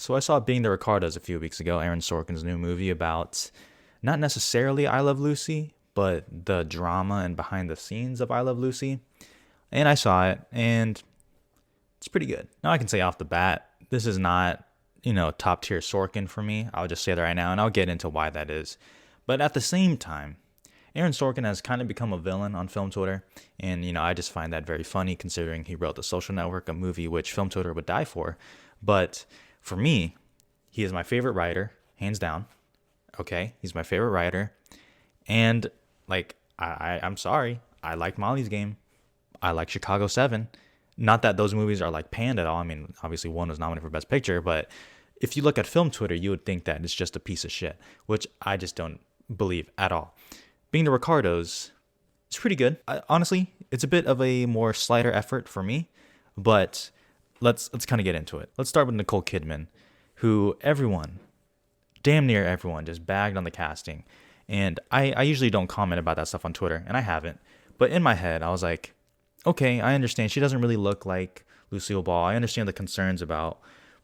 So I saw Being the Ricardos a few weeks ago, Aaron Sorkin's new movie about not necessarily I Love Lucy, but the drama and behind the scenes of I Love Lucy. And I saw it, and it's pretty good. Now I can say off the bat, this is not, top tier Sorkin for me. I'll just say that right now, and I'll get into why that is. But at the same time, Aaron Sorkin has kind of become a villain on film Twitter, and I just find that very funny considering he wrote The Social Network, a movie which film Twitter would die for. But for me, he is my favorite writer, hands down. Okay, he's my favorite writer, and like I'm sorry, I like Molly's Game, I like Chicago 7. Not that those movies are like panned at all. I mean, obviously one was nominated for Best Picture, but if you look at film Twitter, you would think that it's just a piece of shit, which I just don't believe at all. Being the Ricardos, it's pretty good. Honestly, it's a bit of a more slighter effort for me, but let's kind of get into it. Let's start with Nicole Kidman, who damn near everyone, just bagged on the casting. And I usually don't comment about that stuff on Twitter, and I haven't. But in my head, I was like, okay, I understand. She doesn't really look like Lucille Ball. I understand the concerns about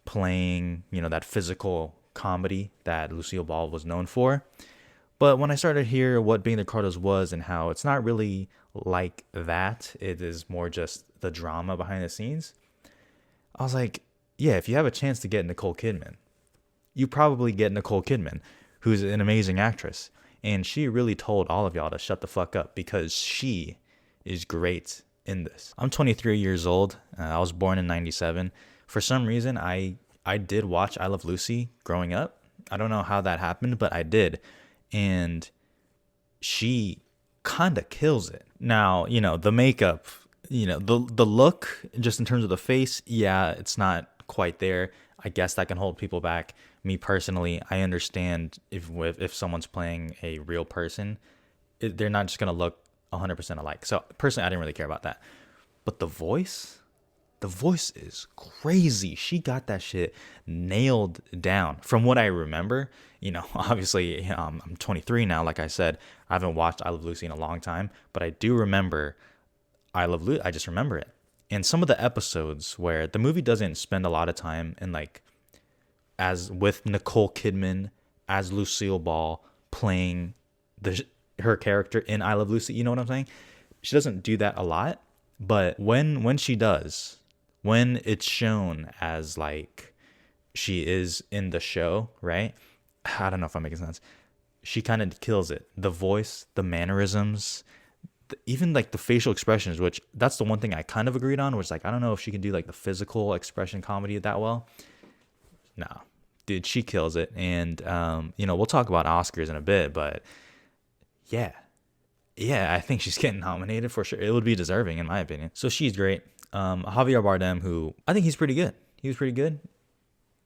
playing, that physical comedy that Lucille Ball was known for. But when I started to hear what Being the Ricardos was and how it's not really like that, it is more just the drama behind the scenes, I was like, yeah, if you have a chance to get Nicole Kidman, you probably get Nicole Kidman, who's an amazing actress. And she really told all of y'all to shut the fuck up because she is great in this. I'm 23 years old. I was born in 97. For some reason, I did watch I Love Lucy growing up. I don't know how that happened, but I did. And she kind of kills it. Now, the makeup, the look, just in terms of the face, yeah, it's not quite there. I guess that can hold people back. Me personally, I understand if someone's playing a real person, they're not just going to look 100% alike. So personally, I didn't really care about that. But the voice is crazy. She got that shit nailed down. From what I remember, obviously, I'm 23 now. Like I said, I haven't watched I Love Lucy in a long time, but I do remember I Love Lucy. I just remember it. And some of the episodes where the movie doesn't spend a lot of time in as with Nicole Kidman as Lucille Ball playing her character in I Love Lucy. You know what I'm saying? She doesn't do that a lot, but when she does, when it's shown as like she is in the show, right? I don't know if I'm making sense. She kind of kills it. The voice, the mannerisms, even like the facial expressions, which that's the one thing I kind of agreed on, was like, I don't know if she can do like the physical expression comedy that well. No, dude, she kills it. And, we'll talk about Oscars in a bit, but yeah, I think she's getting nominated for sure. It would be deserving in my opinion. So she's great. Javier Bardem, who I think he's pretty good. He was pretty good.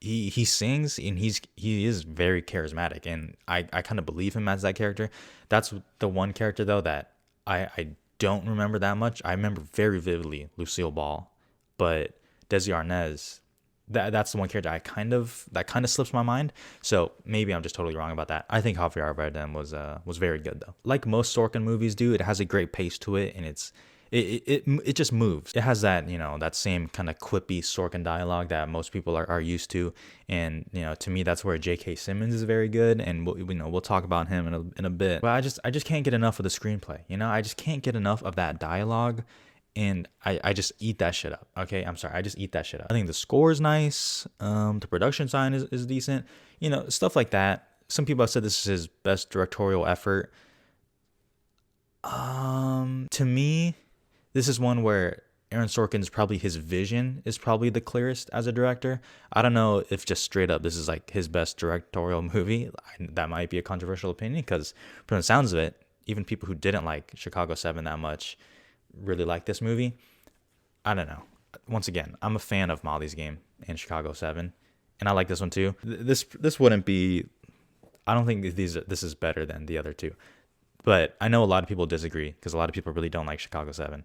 He sings and he is very charismatic, and I kind of believe him as that character. That's the one character though that I don't remember that much. I remember very vividly Lucille Ball, but Desi Arnaz, that's the one character that kind of slips my mind. So maybe I'm just totally wrong about that. I think Javier Bardem was very good though. Like most Sorkin movies do, it has a great pace to it, and it just moves. It has that, that same kind of quippy Sorkin dialogue that most people are used to. And, to me, that's where J.K. Simmons is very good. And we'll talk about him in a bit. But I just can't get enough of the screenplay. I just can't get enough of that dialogue. And I just eat that shit up. Okay, I'm sorry. I just eat that shit up. I think the score is nice. The production design is decent. Stuff like that. Some people have said this is his best directorial effort. To me, this is one where Aaron Sorkin's probably his vision is probably the clearest as a director. I don't know if just straight up this is like his best directorial movie. That might be a controversial opinion because from the sounds of it, even people who didn't like Chicago 7 that much really like this movie. I don't know. Once again, I'm a fan of Molly's Game and Chicago 7, and I like this one too. This wouldn't be. I don't think this is better than the other two, but I know a lot of people disagree because a lot of people really don't like Chicago 7.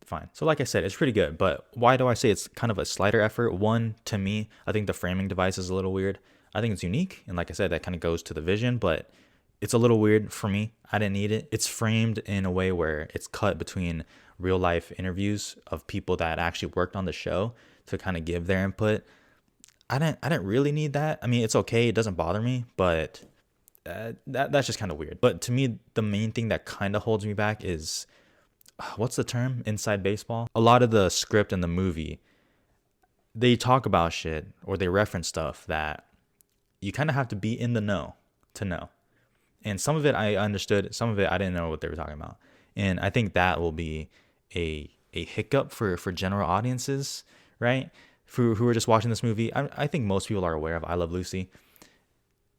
Fine. So like I said, it's pretty good, but why do I say it's kind of a slighter effort? One, to me, I think the framing device is a little weird. I think it's unique, and like I said, that kind of goes to the vision, but it's a little weird for me. I didn't need it. It's framed in a way where it's cut between real life interviews of people that actually worked on the show to kind of give their input. I didn't really need that. I mean, it's okay. It doesn't bother me, but that's just kind of weird. But to me, the main thing that kind of holds me back is what's the term? Inside baseball. A lot of the script in the movie, they talk about shit or they reference stuff that you kind of have to be in the know to know. And some of it I understood, some of it I didn't know what they were talking about. And I think that will be a hiccup for general audiences, right? For who are just watching this movie. I think most people are aware of I Love Lucy,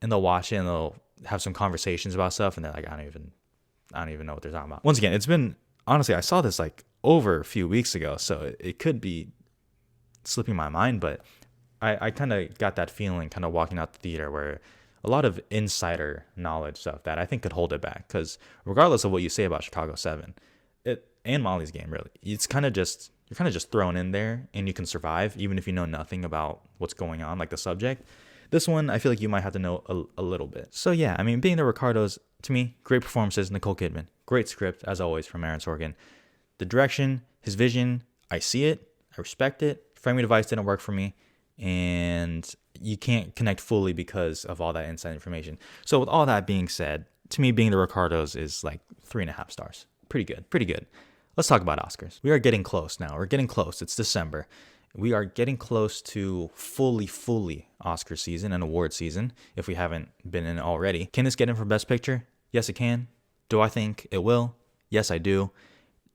and they'll watch it and they'll have some conversations about stuff, and they're like, I don't even know what they're talking about. Once again, it's been honestly, I saw this like over a few weeks ago, so it could be slipping my mind, but I kind of got that feeling kind of walking out the theater where a lot of insider knowledge stuff that I think could hold it back. Because regardless of what you say about Chicago 7, it and Molly's Game, really, it's kind of just you're kind of just thrown in there and you can survive even if you know nothing about what's going on, like the subject. This one, I feel like you might have to know a little bit. So yeah, I mean, being the Ricardos, to me, great performances. Nicole Kidman, great script as always from Aaron Sorkin. The direction, his vision, I see it, I respect it. Framing device didn't work for me, and you can't connect fully because of all that inside information. So with all that being said, to me, being the Ricardos is like 3.5 stars. Pretty good, pretty good. Let's talk about Oscars. We are getting close now. We're getting close. It's December. We are getting close to fully Oscar season and award season, if we haven't been in it already. Can this get in for Best Picture? Yes, it can. Do I think it will? Yes, I do.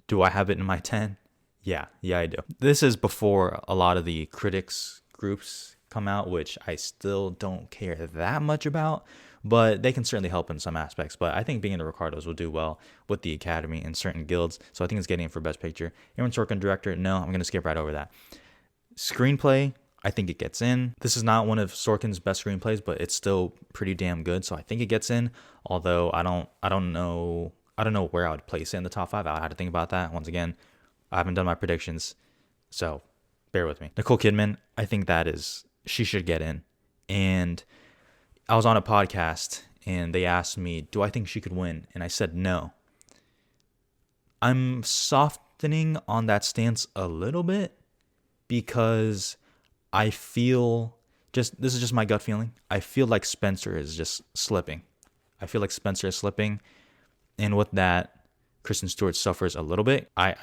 Do I have it in my 10? Yeah, I do. This is before a lot of the critics groups come out, which I still don't care that much about, but they can certainly help in some aspects. But I think being the Ricardos will do well with the Academy and certain guilds, so I think it's getting in for Best Picture. Aaron Sorkin, director, no, I'm going to skip right over that. Screenplay, I think it gets in. This is not one of Sorkin's best screenplays, but it's still pretty damn good, so I think it gets in. Although I don't know where I would place it in the top 5. I had to think about that. Once again, I haven't done my predictions, so bear with me. Nicole Kidman, I think she should get in. And I was on a podcast and they asked me, do I think she could win? And I said no. I'm softening on that stance a little bit because I feel this is just my gut feeling. I feel like Spencer is just slipping. And with that, Kristen Stewart suffers a little bit. I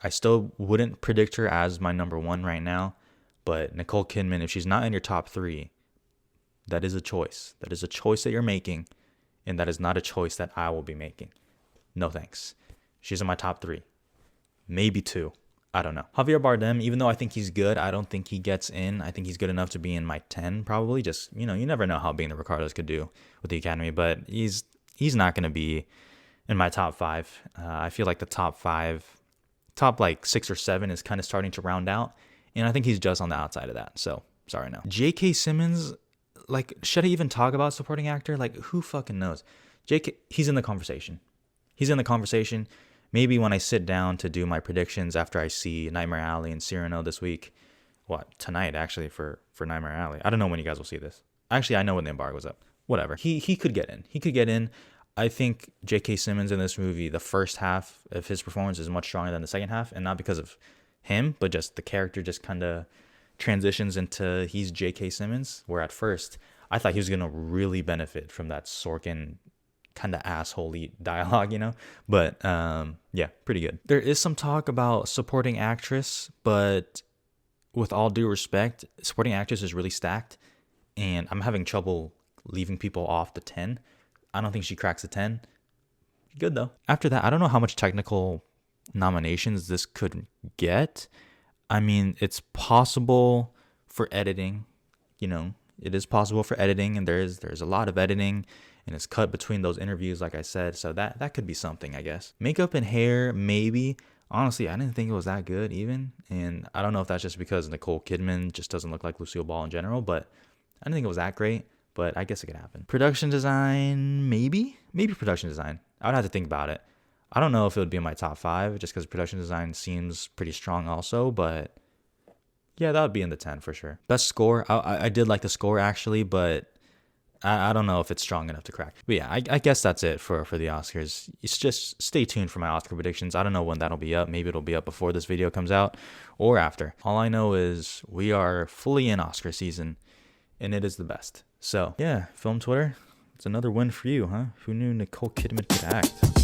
still wouldn't predict her as my number 1 right now, but Nicole Kidman, if she's not in your top 3, that is a choice. That is a choice that you're making, and that is not a choice that I will be making. No thanks. She's in my top 3, maybe 2. I don't know. Javier Bardem, even though I think he's good, I don't think he gets in. I think he's good enough to be in my 10 probably. Just, you never know how being the Ricardos could do with the Academy, but he's not going to be in my top 5. I feel like the top like 6 or 7 is kind of starting to round out, and I think he's just on the outside of that. So sorry, no. J.K. Simmons, like, should I even talk about supporting actor? Like, who fucking knows? He's in the conversation. Maybe when I sit down to do my predictions after I see Nightmare Alley and Cyrano this week, tonight actually for Nightmare Alley. I don't know when you guys will see this. Actually, I know when the embargo's up. Whatever. He could get in. I think J.K. Simmons in this movie, the first half of his performance is much stronger than the second half, and not because of him, but just the character just kind of transitions into he's J.K. Simmons, where at first I thought he was going to really benefit from that Sorkin kind of asshole-y dialogue, But yeah, pretty good. There is some talk about supporting actress, but with all due respect, supporting actress is really stacked, and I'm having trouble leaving people off the 10. I don't think she cracks the 10. Good though. After that, I don't know how much technical nominations this could get. I mean, it's possible for editing, it is possible for editing, and there's a lot of editing, and it's cut between those interviews, like I said, so that could be something, I guess. Makeup and hair, maybe. Honestly, I didn't think it was that good even, and I don't know if that's just because Nicole Kidman just doesn't look like Lucille Ball in general, but I didn't think it was that great. But I guess it could happen. Production design, maybe production design. I would have to think about it. I don't know if it would be in my top 5 just because production design seems pretty strong also, but yeah, that would be in the 10 for sure. Best score, I did like the score actually, but I don't know if it's strong enough to crack. But yeah, I guess that's it for the Oscars. It's just stay tuned for my Oscar predictions. I don't know when that'll be up. Maybe it'll be up before this video comes out or after. All I know is we are fully in Oscar season, and it is the best. So yeah, Film Twitter, it's another win for you, huh? Who knew Nicole Kidman could act?